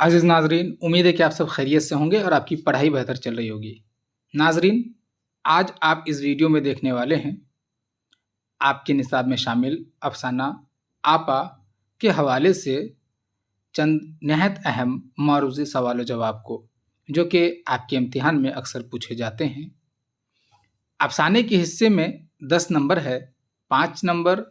अज़ीज़ नाज़रीन, उम्मीद है कि आप सब खैरियत से होंगे और आपकी पढ़ाई बेहतर चल रही होगी। नाज़रीन, आज आप इस वीडियो में देखने वाले हैं आपके निसाब में शामिल अफ़साना आपा के हवाले से चंद नहायत अहम मारूज़ी सवाल व जवाब को, जो कि आपके इम्तिहान में अक्सर पूछे जाते हैं। अफ़साने के हिस्से में 10 नंबर है, 5 नंबर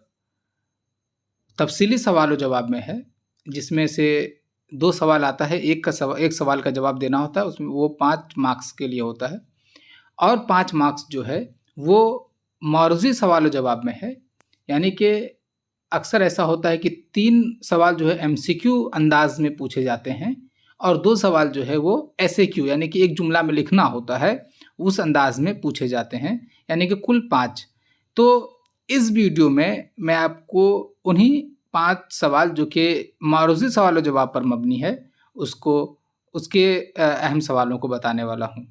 तफ़सीली सवाल व जवाब में है, जिसमें से 2 सवाल आता है, एक सवाल का जवाब देना होता है, उसमें वो 5 मार्क्स के लिए होता है और 5 मार्क्स जो है वो मारूज़ी सवाल व जवाब में है। यानी कि अक्सर ऐसा होता है कि 3 सवाल जो है एमसीक्यू अंदाज़ में पूछे जाते हैं और 2 सवाल जो है वो एसएक्यू यानी कि एक जुमला में लिखना होता है, उस अंदाज़ में पूछे जाते हैं, यानी कि कुल 5। तो इस वीडियो में मैं आपको उन्हीं 5 सवाल जो कि मारूज़ी सवाल व जवाब पर मबनी है, उसके अहम सवालों को बताने वाला हूँ।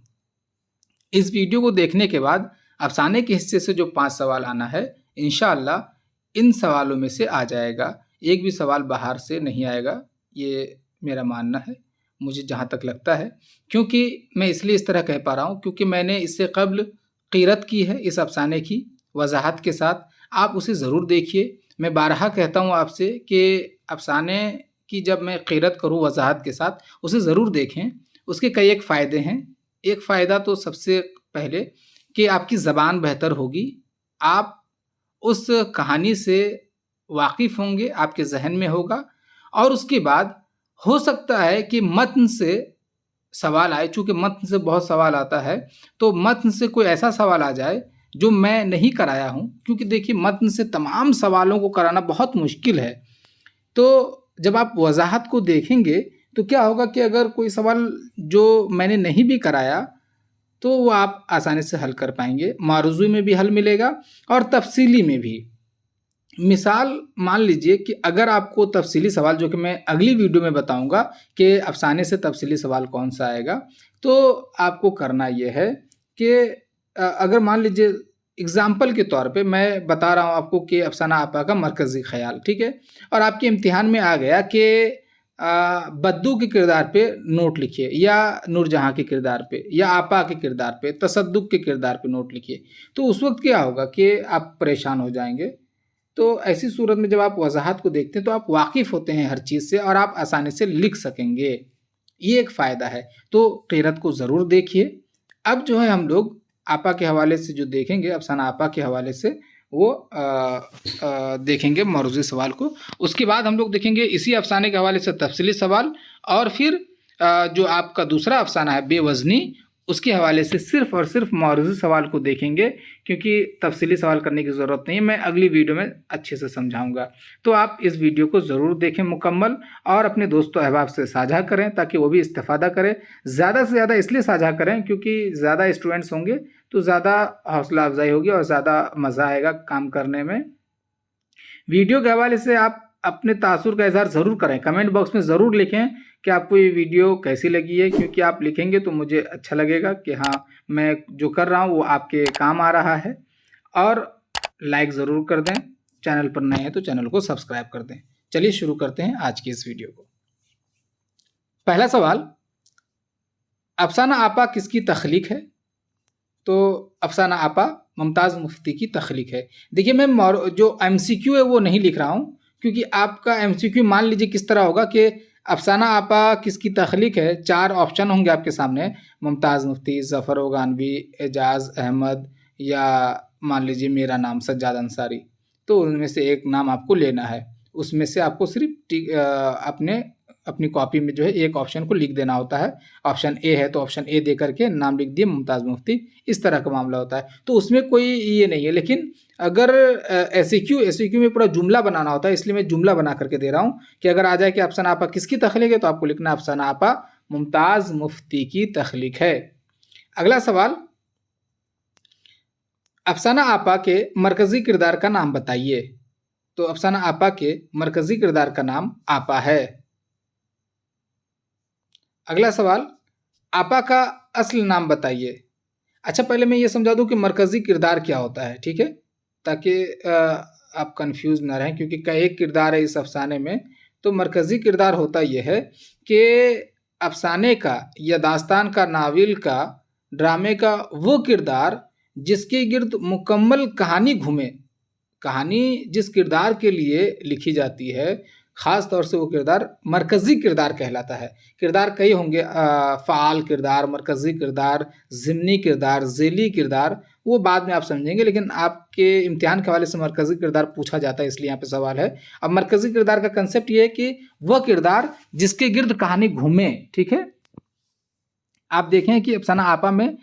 इस वीडियो को देखने के बाद अफ़साने के हिस्से से जो 5 सवाल आना है, इंशाअल्लाह इन सवालों में से आ जाएगा। एक भी सवाल बाहर से नहीं आएगा, ये मेरा मानना है, मुझे जहाँ तक लगता है। क्योंकि मैं इसलिए इस तरह कह पा रहा हूँ क्योंकि मैंने इससे क़ब्ल क़ीरत की है इस अफ़साने की वज़ाहत के साथ। आप उसे ज़रूर देखिए। मैं बारहा कहता हूँ आपसे कि अफ़साने की जब मैं क़ीरत करूँ वज़ाहत के साथ, उसे ज़रूर देखें। उसके कई एक फ़ायदे हैं। एक फ़ायदा तो सबसे पहले कि आपकी ज़बान बेहतर होगी। आप उस कहानी से वाक़िफ़ होंगे, आपके ज़हन में होगा और उसके बाद हो सकता है कि मतन से सवाल आए, चूँकि मतन से बहुत सवाल आता है, तो मतन से कोई ऐसा सवाल आ जाए जो मैं नहीं कराया हूँ, क्योंकि देखिए मतन से तमाम सवालों को कराना बहुत मुश्किल है। तो जब आप वज़ाहत को देखेंगे तो क्या होगा कि अगर कोई सवाल जो मैंने नहीं भी कराया, तो वो आप आसानी से हल कर पाएँगे। मारूज़ी में भी हल मिलेगा और तफ़सीली में भी। मिसाल मान लीजिए कि अगर आपको तफ़सीली सवाल, जो कि मैं अगली वीडियो में बताऊँगा कि अफ़साने से तफ़सीली सवाल कौन-सा आएगा, तो आपको करना ये है कि अगर मान लीजिए एग्ज़ाम्पल के तौर पे मैं बता रहा हूँ आपको कि अफ़साना आपा का मरकज़ी ख़याल, ठीक है? और आपके इम्तिहान में आ गया कि बद्दू के किरदार पे नोट लिखिए या नूरजहाँ के किरदार पे या आपा के किरदार पे, तसद्दुक़ के किरदार पे नोट लिखिए। तो उस वक़्त क्या होगा कि आप परेशान हो जाएँगे। तो ऐसी सूरत में जब आप वज़ाहत को देखते हैं तो आप वाक़िफ़ होते हैं हर चीज़ से और आप आसानी से लिख सकेंगे। ये एक फ़ायदा है। तो क़ीरत को ज़रूर देखिए। अब जो है हम लोग आपा के हवाले से जो देखेंगे, अफ़साना आपा के हवाले से वो देखेंगे मारूज़ी सवाल को। उसके बाद हम लोग देखेंगे इसी अफ़साने के हवाले से तफ़सीली सवाल और फिर जो आपका दूसरा अफ़साना है बेवज़नी, उसके हवाले से सिर्फ़ और सिर्फ़ मारूज़ी सवाल को देखेंगे, क्योंकि तफ़सीली सवाल करने की ज़रूरत नहीं है। मैं अगली वीडियो में अच्छे से समझाऊँगा। तो आप इस वीडियो को ज़रूर देखें मुकम्मल और अपने दोस्तों अहबाब से साझा करें ताकि वो भी इस्तिफ़ादा करें। ज़्यादा से ज़्यादा इसलिए साझा करें क्योंकि ज़्यादा स्टूडेंट्स होंगे तो ज़्यादा हौसला अफ़ज़ाई होगी और ज़्यादा मज़ा आएगा काम करने में। वीडियो के हवाले से आप अपने तासुर का इज़हार ज़रूर करें। कमेंट बॉक्स में ज़रूर लिखें कि आपको ये वीडियो कैसी लगी है, क्योंकि आप लिखेंगे तो मुझे अच्छा लगेगा कि हाँ, मैं जो कर रहा हूँ वो आपके काम आ रहा है। और लाइक ज़रूर कर दें। चैनल पर नए हैं तो चैनल को सब्सक्राइब कर दें। चलिए शुरू करते हैं आज की इस वीडियो को। पहला सवाल, अफ़साना आपा किसकी तख़लीक़ है? तो अफ़साना आपा मुमताज़ मुफ़्ती की तख़लीक़ है। देखिए मैं जो एमसीक्यू है वो नहीं लिख रहा हूँ, क्योंकि आपका एमसीक्यू मान लीजिए किस तरह होगा कि अफ़साना आपा किसकी तख़लीक़ है, 4 ऑप्शन होंगे आपके सामने, मुमताज़ मुफ़्ती, ज़फ़र गनवी, एजाज़ अहमद या मान लीजिए मेरा नाम सज्जाद अंसारी। तो उनमें से एक नाम आपको लेना है। उसमें से आपको सिर्फ़ अपनी कॉपी में जो है एक ऑप्शन को लिख देना होता है। ऑप्शन ए है तो ऑप्शन ए दे करके नाम लिख दिए मुमताज़ मुफ़्ती, इस तरह का मामला होता है। तो उसमें कोई ये नहीं है। लेकिन अगर एसईक्यू में पूरा जुमला बनाना होता है, इसलिए मैं जुमला बना करके दे रहा हूँ कि अगर आ जाए कि अफ़साना आपा किसकी तख़लीक़ है, तो आपको लिखना अफ़साना आपा मुमताज़ मुफ़्ती की तख़लीक़ है। अगला सवाल, अफ़साना आपा के मरकज़ी किरदार का नाम बताइए। तो अफ़साना आपा के मरकज़ी किरदार का नाम आपा है। अगला सवाल, आपा का असल नाम बताइए। अच्छा, पहले मैं ये समझा दूँ कि मरकज़ी किरदार क्या होता है, ठीक है? ताकि आप कन्फ्यूज़ ना रहें, क्योंकि एक किरदार है इस अफ़साने में, तो मरकज़ी किरदार होता यह है कि अफ़साने का या दास्तान का, नावल का, ड्रामे का वो किरदार जिसके गिर्द मुकम्मल कहानी घूमे। कहानी जिस किरदार के लिए लिखी जाती है, ख़ास तौर से वो किरदार मरकज़ी किरदार कहलाता है। किरदार कई होंगे, फ़ाल किरदार, मरकज़ी किरदार, ज़िमनी किरदार, ज़ेली किरदार, वो बाद में आप समझेंगे, लेकिन आपके इम्तिहान के हवाले से मरकज़ी किरदार पूछा जाता है, इसलिए यहाँ पे सवाल है। अब मरकज़ी किरदार का कंसेप्ट ये है कि वह किरदार जिसके गिर्द कहानी घूमे, ठीक है। आप देखें कि अफ़साना आपा में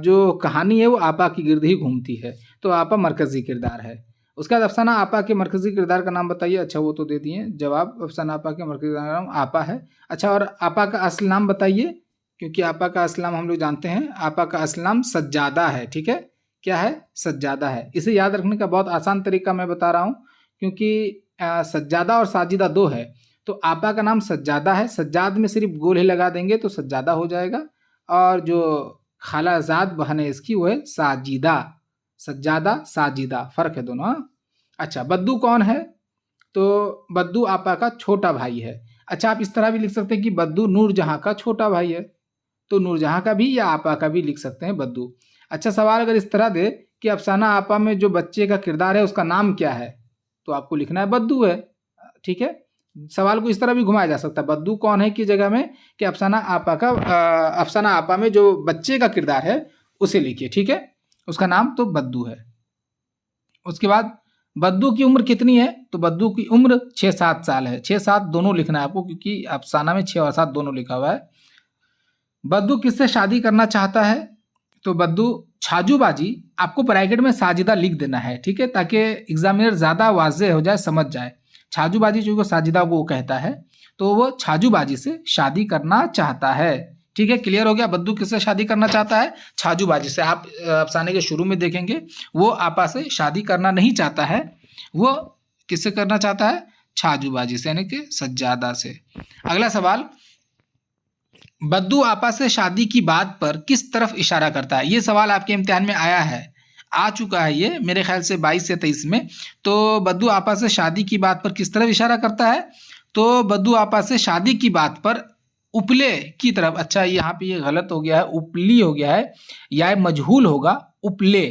जो कहानी है वो आपा की गिर्द ही घूमती है, तो आपा मरकज़ी किरदार है। उसके बाद अफ़साना आपा के मरकज़ी किरदार का नाम बताइए। अच्छा, वो तो दे दिए जवाब, अफ़साना आपा के मरकज़ी किरदार का नाम आपा है। अच्छा, और आपा का असल नाम बताइए, क्योंकि आपा का असल नाम हम लोग जानते हैं, आपा का असल नाम सज्जादा है, ठीक है। क्या है? सज्जादा है। इसे याद रखने का बहुत आसान तरीका मैं बता रहा हूँ, क्योंकि सज्जादा और साजिदा दो है, तो आपा का नाम सज्जादा है। सज्जाद में सिर्फ गोल ही लगा देंगे तो सज्जादा हो जाएगा, और जो खालाजाद बहन है इसकी वो है साजिदा। सज्जादा, साजिदा, फ़र्क है दोनों, हाँ। अच्छा, बद्दू कौन है? तो बद्दू आपा का छोटा भाई है। अच्छा, आप इस तरह भी लिख सकते हैं कि बद्दू नूरजहाँ का छोटा भाई है, तो नूरजहाँ का भी या आपा का भी लिख सकते हैं बद्दू। अच्छा, सवाल अगर इस तरह दे कि अफ़साना आपा में जो बच्चे का किरदार है उसका नाम क्या है, तो आपको लिखना है बद्दू है, ठीक है। सवाल को इस तरह भी घुमाया जा सकता है, बद्दू कौन है की जगह में कि अफ़साना आपा में जो बच्चे का किरदार है उसे लिखिए, ठीक है। उसका नाम तो बद्दू है। उसके बाद बद्दू की उम्र कितनी है? तो बद्दू की उम्र 6-7 साल है। 6-7 दोनों लिखना है आपको, क्योंकि अफ़साना में 6 और 7 दोनों लिखा हुआ है। बद्दू किससे शादी करना चाहता है? तो बद्दू छाजूबाजी, आपको ब्रैकेट में साजिदा लिख देना है, ठीक है, ताकि एग्जामिनर ज़्यादा वाज़ेह हो जाए, समझ जाए। छाजूबाजी जो साजिदा को वो कहता है, तो वो छाजूबाजी से शादी करना चाहता है, ठीक है। क्लियर हो गया? बद्दू किससे शादी करना चाहता है? छाजूबाजी से। आप अफ़साने के शुरू में देखेंगे वो आपा से शादी करना नहीं चाहता है, वो किससे करना चाहता है? छाजूबाजी से, यानी कि सज्जादा से। अगला सवाल, बद्दू आपा से शादी की बात पर किस तरफ इशारा करता है? ये सवाल आपके इम्तिहान में आया है, आ चुका है ये मेरे ख्याल से 22 से 23 में। तो बद्दू आपा से शादी की बात पर किस तरफ इशारा करता है? तो बद्दू आपा से शादी की बात पर उपले की तरफ। अच्छा, यहाँ पे ये गलत हो गया है, उपली हो गया है, या मजहूल होगा, उपले।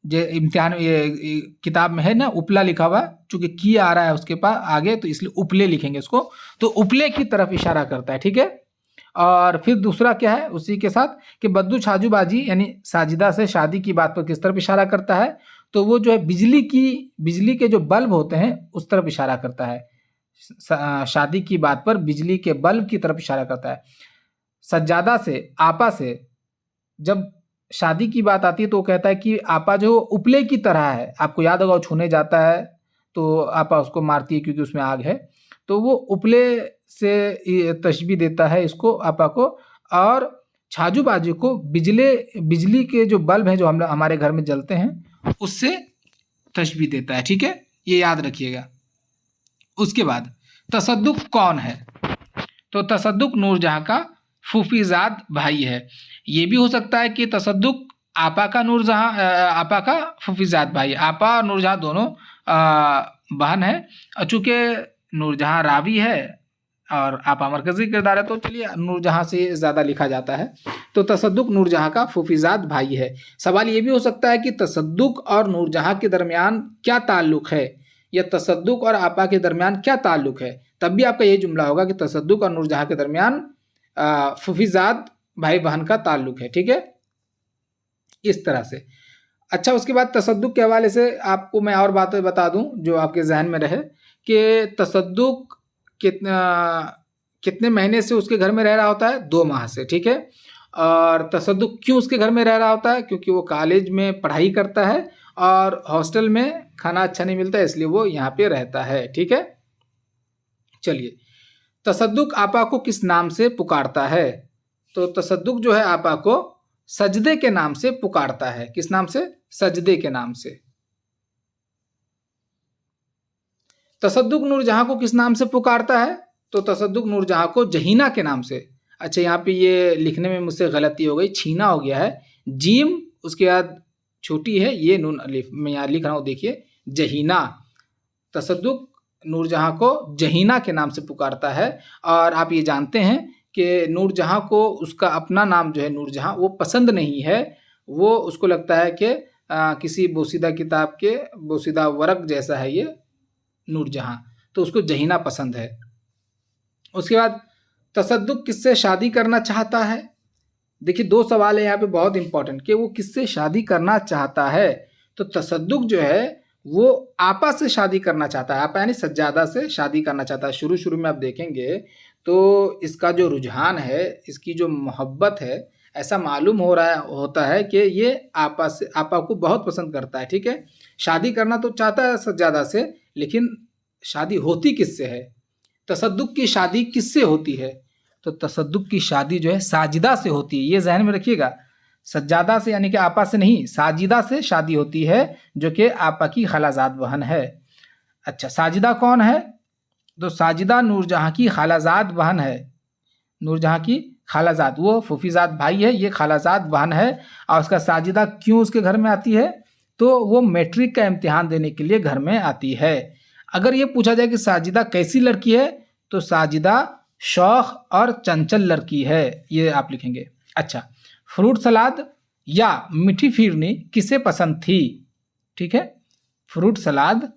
जो इम्तिहान ये किताब में है ना, उपला लिखा हुआ, चूंकि की आ रहा है उसके पास आगे, तो इसलिए उपले लिखेंगे उसको। तो उपले की तरफ इशारा करता है, ठीक है। और फिर दूसरा क्या है उसी के साथ कि बद्दू छाजूबाजी यानी साजिदा से शादी की बात पर किस तरफ इशारा करता है? तो वो जो है बिजली के जो बल्ब होते हैं उस तरफ इशारा करता है। शादी की बात पर बिजली के बल्ब की तरफ इशारा करता है। सज्जादा से, आपा से जब शादी की बात आती है तो वो कहता है कि आपा जो उपले की तरह है। आपको याद होगा वो छूने जाता है तो आपा उसको मारती है क्योंकि उसमें आग है, तो वो उपले से तशबीह देता है इसको, आपा को। और छाजूबाजी को बिजली के जो बल्ब हैं जो हम हमारे घर में जलते हैं उससे तशबीह देता है, ठीक है, ये याद रखिएगा। उसके बाद तसद्दुक कौन है? तो तसद्दुक नूरजहाँ का फूफीजाद भाई है। ये भी हो सकता है कि तसद्दुक आपा का आपा का फूफीजाद भाई। आपा और नूरजहाँ दोनों बहन है, और चूँकि नूरजहाँ रावी है और आपा मरकज़ी किरदार है, तो चलिए नूरजहाँ से ज़्यादा लिखा जाता है। तो तसद्दुक नूरजहाँ का फूफीजाद भाई है। सवाल ये भी हो सकता है कि तसद्दुक और नूरजहाँ के दरमियान क्या ताल्लुक़ है, या तसद्दुक और आपा के दरमियान क्या ताल्लुक़ है? तब भी आपका ये जुमला होगा कि तसद्दुक और नूरजहाँ के दरमियान फूफीजाद भाई बहन का ताल्लुक़ है, ठीक है, इस तरह से। अच्छा, उसके बाद तसद्दुक के हवाले से आपको मैं और बातें बता दूं जो आपके जहन में रहे कि तसद्दुक कितने महीने से उसके घर में रह रहा होता है? 2 माह से, ठीक है। और तसद्दुक क्यों उसके घर में रह रहा होता है? क्योंकि वो कॉलेज में पढ़ाई करता है और हॉस्टल में खाना अच्छा नहीं मिलता है, इसलिए वो यहाँ पे रहता है, ठीक है। चलिए, तसद्दुक आपा को किस नाम से पुकारता है? तो तसद्दुक जो है आपा को सजदे के नाम से पुकारता है। किस नाम से? सजदे के नाम से। तसद्दुक नूरजहाँ को किस नाम से पुकारता है? तो तसद्दुक नूरजहाँ को जहीना के नाम से। अच्छा, यहाँ पे ये लिखने में मुझसे गलती हो गई, छीना हो गया है, जीम उसके बाद छोटी है, ये नून अलिफ मैं यहाँ लिख रहा हूँ, देखिए जहीना। तसद्दुक नूरजहां को जहीना के नाम से पुकारता है। और आप ये जानते हैं कि नूरजहां को उसका अपना नाम जो है नूरजहां वो पसंद नहीं है। वो उसको लगता है कि किसी बोसीदा किताब के बोसीदा वर्क जैसा है ये नूरजहां, तो उसको जहीना पसंद है। उसके बाद तसद्दुक किससे शादी करना चाहता है? देखिए 2 सवाल है यहाँ पे बहुत इंपॉर्टेंट कि वो किससे शादी करना चाहता है। तो तसद्दुक जो है वो आपा से शादी करना चाहता है। आपा यानी सज्जादा से शादी करना चाहता है। शुरू शुरू में आप देखेंगे तो इसका जो रुझान है, इसकी जो मोहब्बत है, ऐसा मालूम होता है कि ये आपा को बहुत पसंद करता है। ठीक है, शादी करना तो चाहता है सज्जादा से, लेकिन शादी होती किससे है? तसद्दुक की शादी किससे होती है? तो तसद्दुक की शादी जो है साजिदा से होती है। ये जहन में रखिएगा, सज्जादा से यानी कि आपा से नहीं, साजिदा से शादी होती है, जो कि आपा की खालाजाद बहन है। अच्छा, साजिदा कौन है? तो साजिदा नूरजहां की खालाजाद बहन है। नूरजहां की खालाजाद, वो फूफीजाद भाई है, ये खालाजाद बहन है। और उसका साजिदा क्यों उसके घर में आती है? तो वो मैट्रिक का इम्तिहान देने के लिए घर में आती है। अगर ये पूछा जाए कि साजिदा कैसी लड़की है, तो साजिदा शौख और चंचल लड़की है, ये आप लिखेंगे। अच्छा, फ्रूट सलाद या मीठी फिरनी किसे पसंद थी? ठीक है, फ्रूट सलाद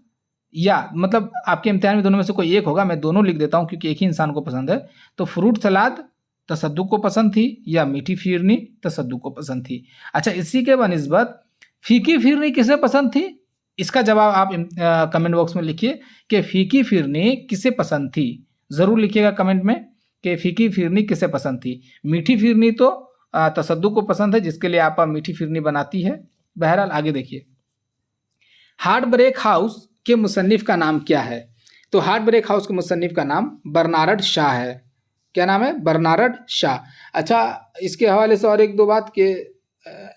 या मतलब आपके इम्तिहान में दोनों में से कोई एक होगा, मैं दोनों लिख देता हूँ क्योंकि एक ही इंसान को पसंद है। तो फ्रूट सलाद तसद्दुक को पसंद थी या मीठी फिरनी तसद्दुक को पसंद थी। अच्छा, इसी के बनिस्बत फीकी फिरनी किसे पसंद थी? इसका जवाब आप कमेंट बॉक्स में लिखिए कि फीकी फिरनी किसे पसंद थी। ज़रूर लिखिएगा कमेंट में कि फीकी फिरनी किसे पसंद थी। मीठी फिरनी तो तसद्दुक को पसंद है, जिसके लिए आप मीठी फिरनी बनाती है। बहरहाल आगे देखिए, हार्ट ब्रेक हाउस के मुसन्निफ का नाम क्या है? तो हार्ट ब्रेक हाउस के मुसन्निफ का नाम बर्नार्ड शॉ है। क्या नाम है? Bernard Shaw. अच्छा, इसके हवाले से और एक दो बात के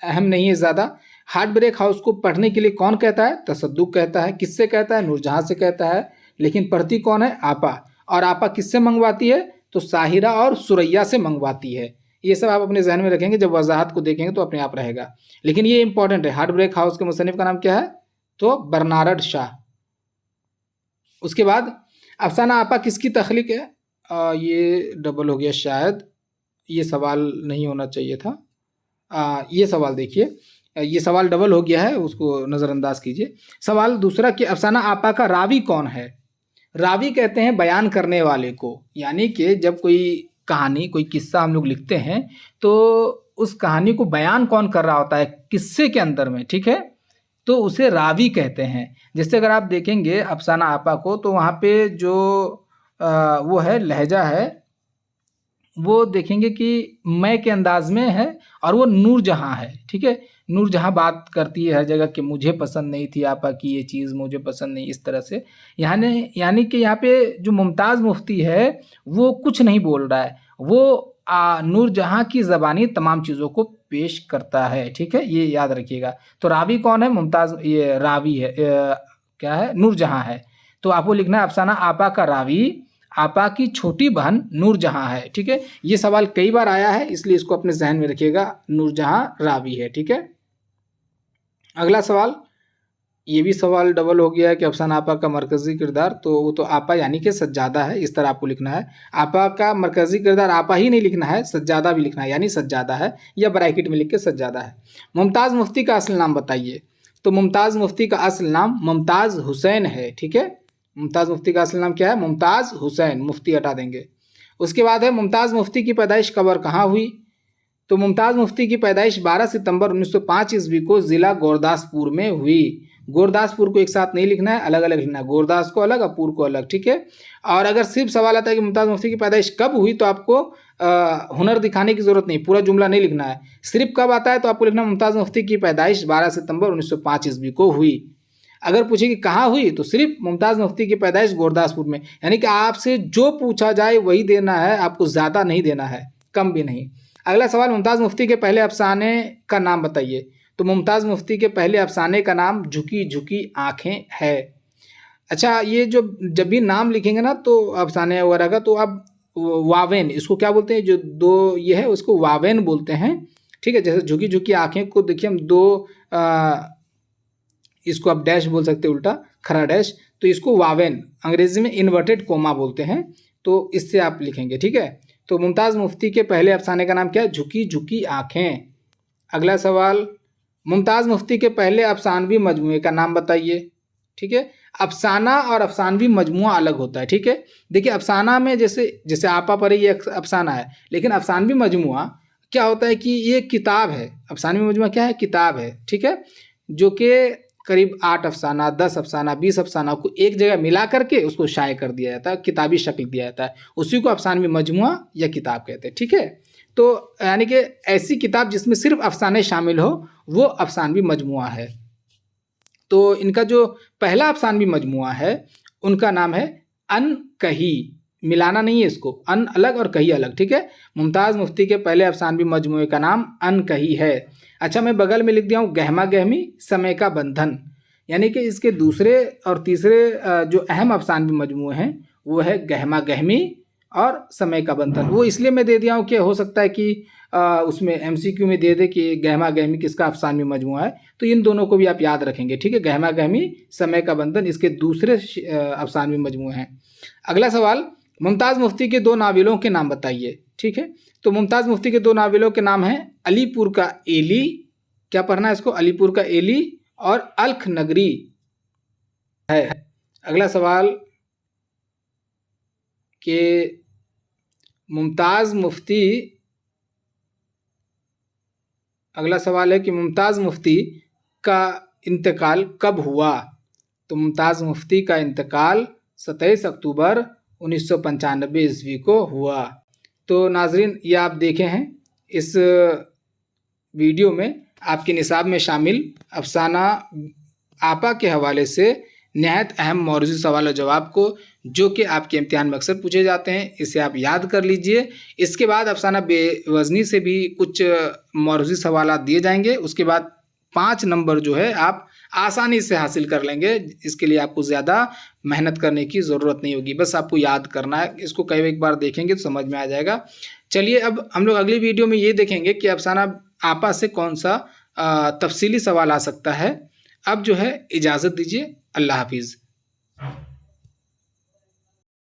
अहम नहीं है ज़्यादा। हार्ट ब्रेक हाउस को पढ़ने के लिए कौन कहता है? तसद्दुक कहता है। किससे कहता है? नूरजहां से कहता है। लेकिन पढ़ती कौन है? आपा। और आपा किससे मंगवाती है? तो साहिरा और सुरैया से मंगवाती है। ये सब आप अपने जहन में रखेंगे, जब वजाहत को देखेंगे तो अपने आप रहेगा। लेकिन ये इंपॉर्टेंट है, हार्ट ब्रेक हाउस के मुसन्निफ का नाम क्या है? तो बर्नार्ड शॉ। उसके बाद अफसाना आपा किसकी तख्लीक है? ये डबल हो गया शायद, ये सवाल नहीं होना चाहिए था। ये सवाल देखिए, ये सवाल डबल हो गया है, उसको नज़रअंदाज कीजिए। सवाल दूसरा कि अफसाना आपा का रावी कौन है? रावी कहते हैं बयान करने वाले को, यानी कि जब कोई कहानी, कोई किस्सा हम लोग लिखते हैं तो उस कहानी को बयान कौन कर रहा होता है किस्से के अंदर में, ठीक है, तो उसे रावी कहते हैं। जैसे अगर आप देखेंगे अफसाना आपा को, तो वहाँ पे जो वो है लहजा है, वो देखेंगे कि मैं के अंदाज में है और वो नूरजहां है। ठीक है, नूरजहां बात करती है हर जगह कि मुझे पसंद नहीं थी आपा की ये चीज़, मुझे पसंद नहीं, इस तरह से। यानी कि यहाँ पे जो मुमताज़ मुफ्ती है वो कुछ नहीं बोल रहा है, वो नूरजहां की ज़बानी तमाम चीज़ों को पेश करता है। ठीक है, ये याद रखिएगा। तो रावी कौन है? मुमताज़, ये रावी है, क्या है? नूरजहां है। तो आपको लिखना है अफसाना आपा का रावी आपा की छोटी बहन नूरजहां है। ठीक है, ये सवाल कई बार आया है, इसलिए इसको अपने जहन में रखिएगा, नूरजहां रावी है। ठीक है, अगला सवाल, ये भी सवाल डबल हो गया है कि अफसाना आपा का मरकजी किरदार, तो वो तो आपा यानी कि सज्जादा है, इस तरह आपको लिखना है। आपा का मरकजी किरदार आपा ही नहीं लिखना है, सज्जादा भी लिखना है, यानी सज्जादा है, या ब्रैकेट में लिख के सज्जादा है। मुमताज़ मुफ्ती का असल नाम बताइए। तो मुमताज़ मुफ्ती का असल नाम मुमताज़ हुसैन है। ठीक है, मुमताज़ मुफ्ती का असल नाम क्या है? मुमताज़ हुसैन, मुफ्ती हटा देंगे। उसके बाद है मुमताज़ मुफ्ती की पैदाइश कब और कहाँ हुई? तो मुमताज़ मुफ्ती की पैदाइश 12 सितंबर 1905 ईस्वी को ज़िला गुरदासपुर में हुई। गुरदासपुर को एक साथ नहीं लिखना है, अलग अलग लिखना है, गुरदास को अलग और पुर को अलग। ठीक है, और अगर सिर्फ सवाल आता है कि मुमताज़ मुफ्ती की पैदाइश कब हुई, तो आपको हुनर दिखाने की ज़रूरत नहीं, पूरा जुमला नहीं लिखना है। सिर्फ कब आता है तो आपको लिखना मुमताज़ मुफ्ती की पैदाइश 12 सितंबर 1905 ईस्वी को हुई। अगर पूछे कि कहाँ हुई, तो सिर्फ मुमताज़ मुफ्ती की पैदाइश गुरदासपुर में। यानी कि आपसे जो पूछा जाए वही देना है, आपको ज़्यादा नहीं देना है, कम भी नहीं। अगला सवाल, मुमताज़ मुफ्ती के पहले अफसाने का नाम बताइए। तो मुमताज़ मुफ्ती के पहले अफसाने का नाम झुकी झुकी आँखें है। अच्छा, ये जो जब भी नाम लिखेंगे ना तो अफसाने वगैरह का, तो आप वावेन, इसको क्या बोलते हैं, जो दो ये है उसको वावेन बोलते हैं। ठीक है, जैसे झुकी झुकी आँखें को देखिए हम दो, इसको आप डैश बोल सकते हैं, उल्टा खरा डैश। तो इसको वावेन, अंग्रेजी में इन्वर्टेड कोमा बोलते हैं, तो इससे आप लिखेंगे, ठीक है। तो मुमताज़ मुफ्ती के पहले अफसाने का नाम क्या है? झुकी झुकी आँखें। अगला सवाल, मुमताज़ मुफ्ती के पहले अफसानवी मजमूए का नाम बताइए, ठीक है। अफसाना और अफसानवी मजमुआ अलग होता है, ठीक है। देखिए अफसाना में जैसे आपा पर ये अफसाना है, लेकिन अफसानवी मजमुआ क्या होता है कि ये किताब है। अफसानवी मजमुआ क्या है? किताब है, ठीक है, जो कि करीब 8 अफसाना, 10 अफसाना, 20 अफसाना को एक जगह मिला करके उसको शाये कर दिया जाता है, किताबी शक्ल दिया जाता है, उसी को अफसानवी मजमुआ या किताब कहते हैं, ठीक है। तो यानी कि ऐसी किताब जिसमें सिर्फ अफसाने शामिल हो वो अफसानवी मजमुआ है। तो इनका जो पहला अफसानवी मजमुआ है उनका नाम है अन कही, मिलाना नहीं है इसको, अन अलग और कही अलग, ठीक है। मुमताज़ मुफ्ती के पहले अफसानवी मजमुए का नाम अन कही है। अच्छा, मैं बगल में लिख दिया हूँ गहमा गहमी, समय का बंधन, यानी कि इसके दूसरे और तीसरे जो अहम अफसानवी मजमुए हैं वो है गहमा गहमी और समय का बंधन। वो इसलिए मैं दे दिया हूँ कि हो सकता है कि उसमें एमसीक्यू में दे दे कि गहमा गहमी किसका अफसानवी मजमुआ है, तो इन दोनों को भी आप याद रखेंगे, ठीक है। गहमा गहमी, समय का बंधन इसके दूसरे अफसानवी मजमुए हैं। अगला सवाल, मुमताज़ मुफ्ती के 2 नावलों के नाम बताइए, ठीक है। तो मुमताज़ मुफ्ती के 2 नावलों के नाम हैं अलीपुर का एली, क्या पढ़ना है इसको? अलीपुर का एली और अल्ख नगरी है। अगला सवाल कि मुमताज़ मुफ्ती, अगला सवाल है कि मुमताज़ मुफ्ती का इंतकाल कब हुआ? तो मुमताज़ मुफ्ती का इंतकाल 27 अक्टूबर 1995 ईस्वी को हुआ। तो नाजरीन, ये आप देखे हैं इस वीडियो में आपके निसाब में शामिल अफसाना आपा के हवाले से नहायत अहम मौरूज़ी सवाल और जवाब को, जो कि आपके इम्तिहान में अक्सर पूछे जाते हैं, इसे आप याद कर लीजिए। इसके बाद अफसाना बेवज़नी से भी कुछ मौरूज़ी सवालात दिए जाएंगे, उसके बाद 5 नंबर जो है आप आसानी से हासिल कर लेंगे। इसके लिए आपको ज़्यादा मेहनत करने की ज़रूरत नहीं होगी, बस आपको याद करना है। इसको कई एक बार देखेंगे तो समझ में आ जाएगा। चलिए अब हम लोग अगली वीडियो में ये देखेंगे कि अफसाना आपा से कौन सा तफसीली सवाल आ सकता है। अब जो है इजाज़त दीजिए, अल्लाह हाफिज़।